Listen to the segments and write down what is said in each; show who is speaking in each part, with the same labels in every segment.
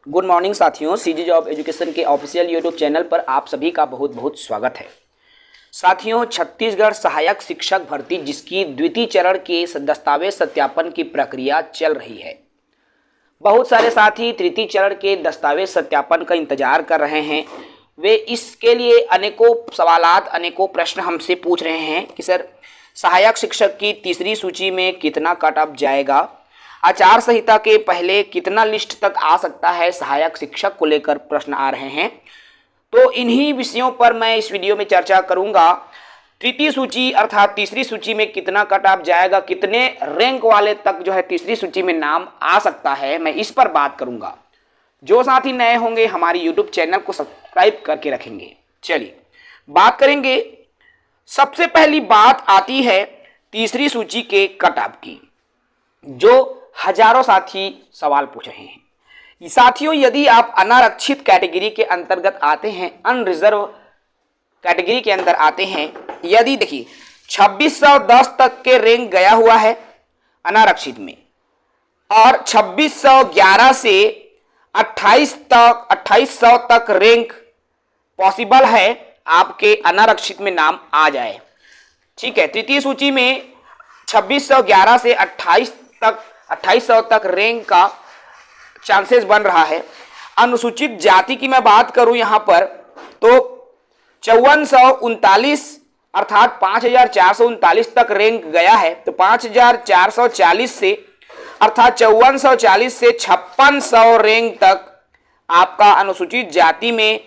Speaker 1: Good morning साथियों, CG job education के official YouTube channel पर आप सभी का बहुत बहुत स्वागत है। साथियों, छत्तीसगढ़ सहायक शिक्षक भर्ती जिसकी द्वितीय चरण के दस्तावेज सत्यापन की प्रक्रिया चल रही है। बहुत सारे साथी तृतीय चरण के दस्तावेज सत्यापन का इंतजार कर रहे हैं। वे इसके लिए अनेकों सवालात, अनेकों प्रश्न हमसे पूछ रहे हैं कि सर, सहायक शिक्षक की तीसरी सूची में कितना कट ऑफ जाएगा, आचार संहिता के पहले कितना लिस्ट तक आ सकता है, सहायक शिक्षक को लेकर प्रश्न आ रहे हैं। तो इन्हीं विषयों पर मैं इस वीडियो में चर्चा करूंगा। तृतीय सूची अर्थात तीसरी सूची में कितना कट ऑफ जाएगा, कितने रैंक वाले तक जो है तीसरी सूची में नाम आ सकता है, मैं इस पर बात करूंगा। जो साथी नए होंगे हमारी यूट्यूब चैनल को सब्सक्राइब करके रखेंगे। चलिए बात करेंगे। सबसे पहली बात आती है तीसरी सूची के कट ऑफ की, जो हजारों साथी सवाल पूछ रहे हैं। साथियों, यदि आप अनारक्षित कैटेगरी के अंतर्गत आते हैं, अनरिजर्व कैटेगरी के अंदर आते हैं, यदि देखिए 2610 तक के रैंक गया हुआ है अनारक्षित में, और 2611 से 2800 तक रैंक पॉसिबल है आपके अनारक्षित में नाम आ जाए। ठीक है, तृतीय सूची में 2611 से 2800 तक रैंक का चांसेस बन रहा है। अनुसूचित जाति की मैं बात करूं यहां पर, तो 5439 अर्थात 5439 तक रैंक गया है। तो 5440 से अर्थात 5440 से 5600 रैंक तक आपका अनुसूचित जाति में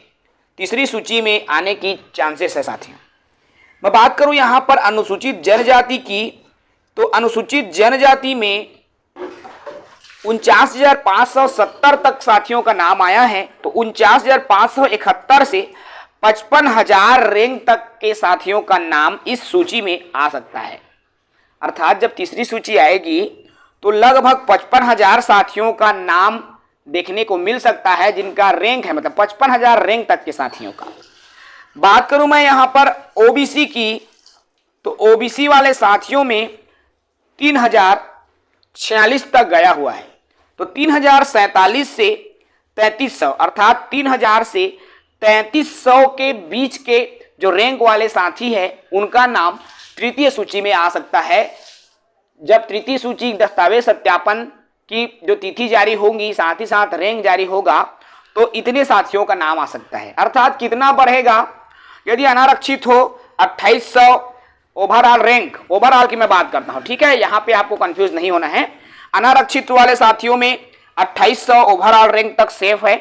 Speaker 1: तीसरी सूची में आने की चांसेस है। साथियों, मैं बात करूं यहां पर अनुसूचित जनजाति की, तो अनुसूचित जनजाति में 49,570 तक साथियों का नाम आया है। तो 49,571 से 55,000 रैंक तक के साथियों का नाम इस सूची में आ सकता है। अर्थात जब तीसरी सूची आएगी तो लगभग 55,000 साथियों का नाम देखने को मिल सकता है, जिनका रैंक है मतलब 55,000 रैंक तक के साथियों का। बात करूं मैं यहां पर ओबीसी की, तो ओबीसी वाले साथियों में 3046 तक गया हुआ है। तो 3047 से 3300 अर्थात 3000 से 3300 के बीच के जो रैंक वाले साथी है उनका नाम तृतीय सूची में आ सकता है। जब तृतीय सूची दस्तावेज सत्यापन की जो तिथि जारी होगी, साथ ही साथ रैंक जारी होगा, तो इतने साथियों का नाम आ सकता है। अर्थात कितना बढ़ेगा, यदि अनारक्षित हो 2800 ओवरऑल रैंक, ओवरऑल की मैं बात करता हूं, ठीक है, यहां पे आपको कंफ्यूज नहीं होना है। अनारक्षित वाले साथियों में 2800 ओवरऑल रैंक तक सेफ है।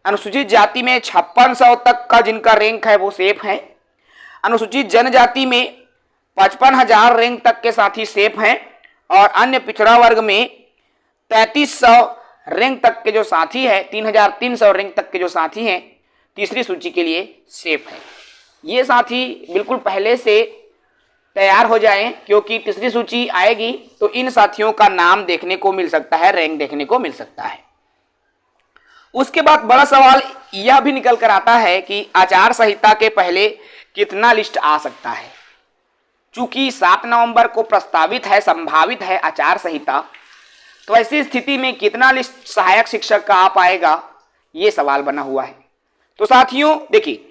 Speaker 1: अनुसूचित जाति में 5600 तक का जिनका रैंक है वो सेफ है। अनुसूचित जनजाति में 55,000 रैंक तक के साथी सेफ हैं, और अन्य पिछड़ा वर्ग में 3300 रैंक तक के जो साथी है, 3300 रैंक तक के जो साथी हैं तीसरी सूची के लिए सेफ है। ये साथी बिल्कुल पहले से तैयार हो जाएं, क्योंकि तीसरी सूची आएगी तो इन साथियों का नाम देखने को मिल सकता है, रैंक देखने को मिल सकता है। उसके बाद बड़ा सवाल यह भी निकल कर आता है कि आचार संहिता के पहले कितना लिस्ट आ सकता है। चूंकि 7 नवंबर को प्रस्तावित है, संभावित है आचार संहिता, तो ऐसी स्थिति में कितना लिस्ट सहायक शिक्षक का आ पाएगा, ये सवाल बना हुआ है। तो साथियों देखिए,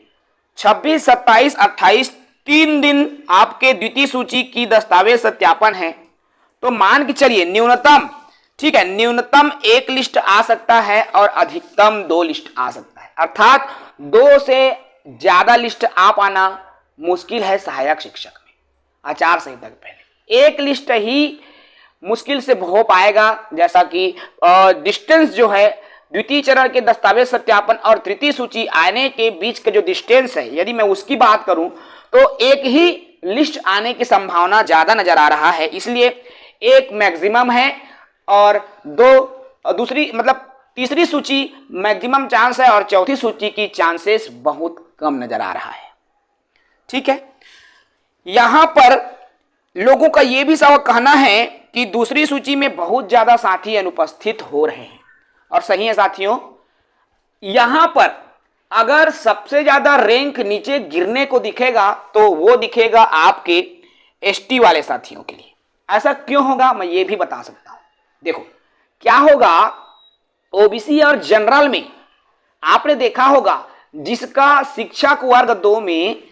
Speaker 1: 26, 27, 28 3 दिन आपके द्वितीय सूची की दस्तावेज सत्यापन है। तो मान के चलिए न्यूनतम, ठीक है, न्यूनतम 1 लिस्ट आ सकता है और अधिकतम 2 लिस्ट आ सकता है। अर्थात 2 से ज्यादा लिस्ट आ पाना मुश्किल है सहायक शिक्षक में आचार संहिता के पहले। 1 लिस्ट ही मुश्किल से हो पाएगा, जैसा कि डिस्टेंस जो है द्वितीय चरण के दस्तावेज सत्यापन और तृतीय सूची आने के बीच का जो डिस्टेंस है, यदि मैं उसकी बात करूं तो 1 ही लिस्ट आने की संभावना ज्यादा नजर आ रहा है। इसलिए 1 मैक्सिमम है और 2 दूसरी मतलब तीसरी सूची मैक्सिमम चांस है और चौथी सूची की चांसेस बहुत कम नजर आ रहा है। ठीक है, यहां पर लोगों का यह भी सब कहना है कि दूसरी सूची में बहुत ज्यादा साथी अनुपस्थित हो रहे हैं, और सही है साथियों। यहां पर अगर सबसे ज्यादा रैंक नीचे गिरने को दिखेगा तो वो दिखेगा आपके एसटी वाले साथियों के लिए। ऐसा क्यों होगा मैं ये भी बता सकता हूं। देखो क्या होगा, ओबीसी और जनरल में आपने देखा होगा जिसका शिक्षक वर्ग 2 में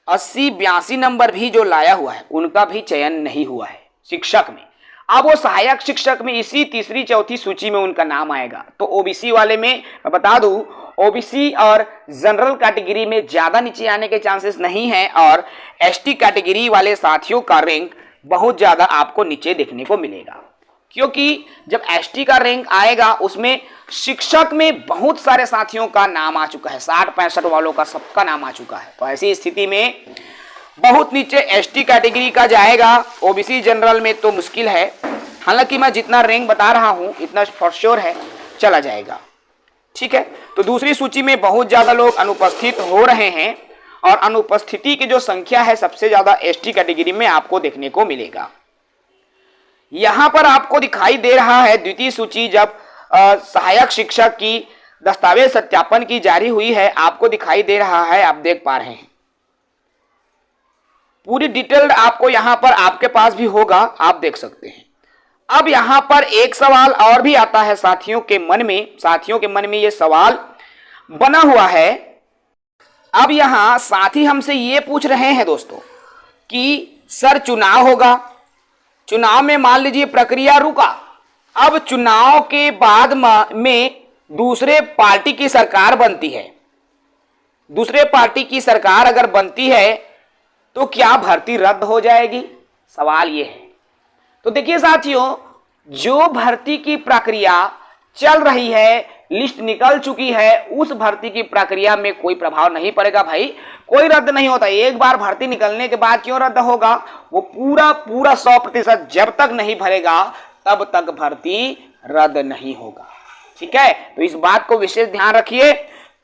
Speaker 1: 80-82 नंबर भी जो लाया हुआ है उनका भी चयन नहीं हुआ है शिक्षक में। अब वो सहायक शिक्षक में इसी तीसरी चौथी सूची में उनका नाम आएगा। तो ओबीसी वाले में मैं बता दूं, ओबीसी और जनरल कैटेगरी में ज्यादा नीचे आने के चांसेस नहीं है और एसटी कैटेगरी वाले साथियों का रैंक बहुत ज्यादा आपको नीचे देखने को मिलेगा, क्योंकि जब एसटी का रैंक आएगा उसमें शिक्षक में बहुत सारे साथियों का नाम आ चुका है, 60-65 वालों का सबका नाम आ चुका है। तो ऐसी स्थिति में बहुत नीचे एसटी कैटेगरी का जाएगा, ओबीसी जनरल में तो मुश्किल है। हालांकि मैं जितना रैंक बता रहा हूं इतना फॉर श्योर है चला जाएगा, ठीक है। तो दूसरी सूची में बहुत ज्यादा लोग अनुपस्थित हो रहे हैं और अनुपस्थिति की जो संख्या है सबसे ज्यादा एसटी कैटेगरी में आपको देखने को मिलेगा। यहां पर आपको दिखाई दे रहा है द्वितीय सूची, जब सहायक शिक्षक की दस्तावेज सत्यापन की जारी हुई है, आपको दिखाई दे रहा है, आप देख पा रहे हैं। पूरी डिटेल्ड आपको यहां पर आपके पास भी होगा, आप देख सकते हैं। अब यहां पर एक सवाल और भी आता है साथियों के मन में यह सवाल बना हुआ है। अब यहां साथी हमसे ये पूछ रहे हैं दोस्तों कि सर चुनाव होगा, चुनाव में मान लीजिए प्रक्रिया रुका, अब चुनाव के बाद में दूसरे पार्टी की सरकार बनती है, दूसरे पार्टी की सरकार अगर बनती है तो क्या भर्ती रद्द हो जाएगी? सवाल ये है। तो देखिए साथियों, जो भर्ती की प्रक्रिया चल रही है, लिस्ट निकल चुकी है, उस भर्ती की प्रक्रिया में कोई प्रभाव नहीं पड़ेगा भाई, कोई रद्द नहीं होता। एक बार भर्ती निकलने के बाद क्यों रद्द होगा? वो पूरा 100% जब तक नहीं भरेगा तब तक भर्ती रद्द नहीं होगा, ठीक है। तो इस बात को विशेष ध्यान रखिए,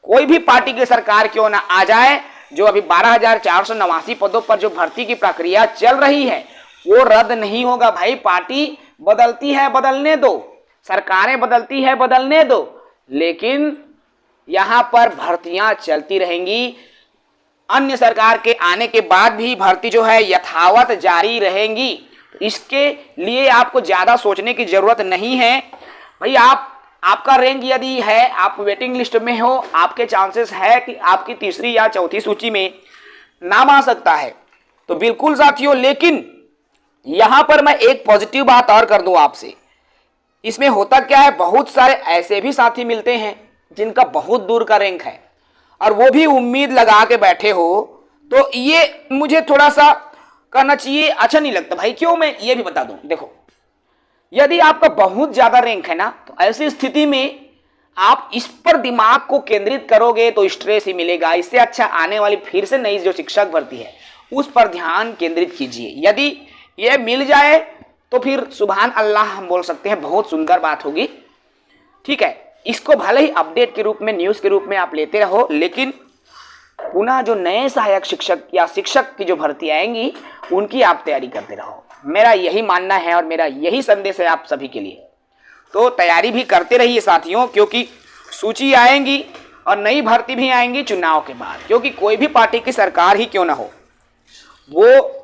Speaker 1: कोई भी पार्टी की सरकार क्यों ना आ जाए, जो अभी 12,489 पदों पर जो भर्ती की प्रक्रिया चल रही है वो रद्द नहीं होगा भाई। पार्टी बदलती है बदलने दो, सरकारें बदलती है बदलने दो, लेकिन यहां पर भर्तियां चलती रहेंगी। अन्य सरकार के आने के बाद भी भर्ती जो है यथावत जारी रहेंगी। इसके लिए आपको ज्यादा सोचने की जरूरत नहीं है भाई। आपका रैंक यदि है, आप वेटिंग लिस्ट में हो, आपके चांसेस है कि आपकी तीसरी या चौथी सूची में नाम आ सकता है, तो बिल्कुल साथियों। लेकिन यहां पर मैं एक पॉजिटिव बात और कर दूं आपसे, इसमें होता क्या है, बहुत सारे ऐसे भी साथी मिलते हैं जिनका बहुत दूर का रैंक है और वो भी उम्मीद लगा के बैठे हो, तो ये मुझे थोड़ा सा करना चाहिए, अच्छा नहीं लगता भाई। क्यों? मैं ये भी बता दूं, देखो यदि आपका बहुत ज्यादा रैंक है ना, तो ऐसी स्थिति में आप इस पर दिमाग को केंद्रित करोगे तो स्ट्रेस ही मिलेगा। इससे अच्छा आने वाली फिर से नई जो शिक्षक भर्ती है उस पर ध्यान केंद्रित कीजिए। यदि ये मिल जाए तो फिर सुभान अल्लाह हम बोल सकते हैं, बहुत सुंदर बात होगी, ठीक है। इसको भले ही अपडेट के रूप में, न्यूज के रूप में आप लेते रहो, लेकिन पुनः जो नए सहायक शिक्षक या शिक्षक की जो भर्ती आएंगी उनकी आप तैयारी करते रहो। मेरा यही मानना है और मेरा यही संदेश है आप सभी के लिए। तो तैयारी भी करते रहिए साथियों, क्योंकि सूची आएंगी और नई भर्ती भी आएंगी चुनाव के बाद। क्योंकि कोई भी पार्टी की सरकार ही क्यों ना हो, वो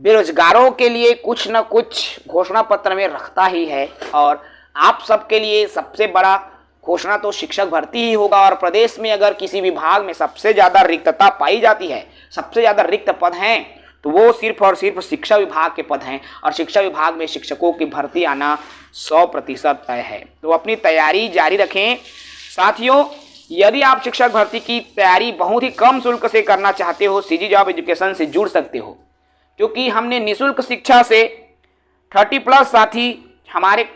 Speaker 1: बेरोजगारों के लिए कुछ न कुछ घोषणा पत्र में रखता ही है। और आप सबके लिए सबसे बड़ा घोषणा तो शिक्षक भर्ती ही होगा। और प्रदेश में अगर किसी विभाग में सबसे ज्यादा रिक्तता पाई जाती है, सबसे ज्यादा रिक्त पद हैं, तो वो सिर्फ और सिर्फ शिक्षा विभाग के पद हैं। और शिक्षा विभाग में शिक्षकों की भर्ती आना 100% तय है। तो अपनी तैयारी जारी रखें साथियों। यदि आप शिक्षक भर्ती की तैयारी बहुत ही कम शुल्क से करना चाहते हो, सीजी जॉब एजुकेशन से जुड़ सकते हो, क्योंकि हमने निःशुल्क शिक्षा से 30+ साथी हमारे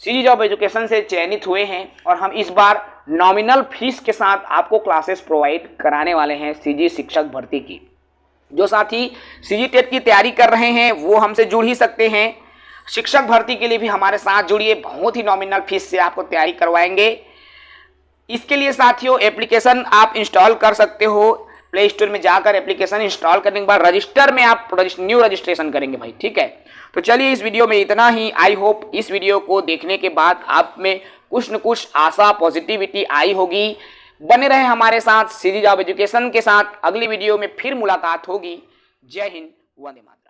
Speaker 1: सीजी जॉब एजुकेशन से चयनित हुए हैं और हम इस बार नॉमिनल फीस के साथ आपको क्लासेस प्रोवाइड कराने वाले हैं सीजी शिक्षक भर्ती की। जो साथी सीजी टेट की तैयारी कर रहे हैं वो हमसे जुड़ ही सकते हैं। शिक्षक भर्ती के लिए भी हमारे साथ जुड़िए, बहुत ही नॉमिनल फीस से आपको तैयारी करवाएंगे। इसके लिए साथियों एप्लीकेशन आप इंस्टॉल कर सकते हो, प्ले स्टोर में जाकर एप्लीकेशन इंस्टॉल करने के बाद रजिस्टर में आप न्यू रजिस्ट्रेशन करेंगे भाई, ठीक है। तो चलिए इस वीडियो में इतना ही। आई होप इस वीडियो को देखने के बाद आप में कुछ न कुछ आशा, पॉजिटिविटी आई होगी। बने रहे हमारे साथ सीजी जॉब एजुकेशन के साथ। अगली वीडियो में फिर मुलाकात होगी। जय हिंद, वंदे मातरम।